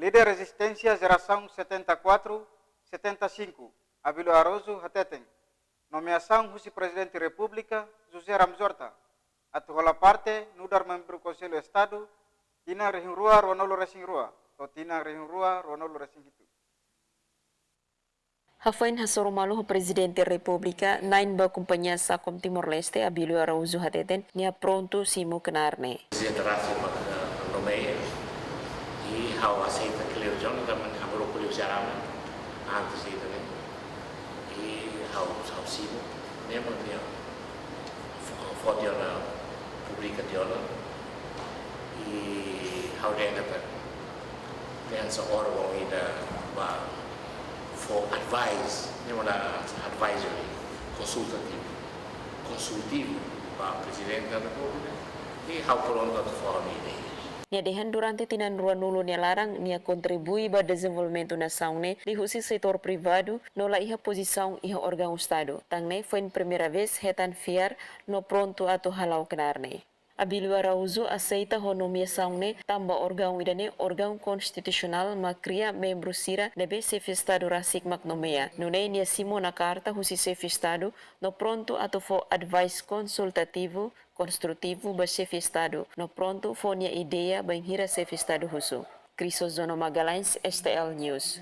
Líder Resistência Geração 74, 75, Abílio Araújo Hateteng. Nomeação Vice-Presidente da República, José Ramos Horta. Atual parte, Nudar Membro do Conselho do Estado, Tina Rehinrua, Ronaldo Racing Rua. Atau Tina Rehinrua, Ronaldo Racing itu. Hafain hasoromalu ho Presidente da República, nain ba kumpanya Sakom Timor-Leste, Abílio Araújo Hateteng, nia pronto simu kenarne. Presidente Rafi nomeia e how aceita que ele já não também abriu por ele já antes de também e how simu mesmo dia foto na publica dia e how dia kata dan seorang ida ba for advice mesmo da advisory consultivo para presidente da República e how pronto to form ini. Nia dehan durante tinan rua nulu nia larang nia kontribui ba desenvolvimento nação ne di husi setor privado no la iha posição iha órgão estado. Tang ne foi a primeira vez hetan fiar no pronto ato halau kenarne. Abílio Araújo aceita a nomeação ne tamba órgão idane órgão constitucional makria membro sira nebe chefe estado rasik mak nomeia. Nune nia simo na carta husi chefe estado no pronto ato fo advice consultativo construtivo ba chefe estado no pronto fo nia ideia ba hira chefe estado husu. Crisozono Magalhães, STL News.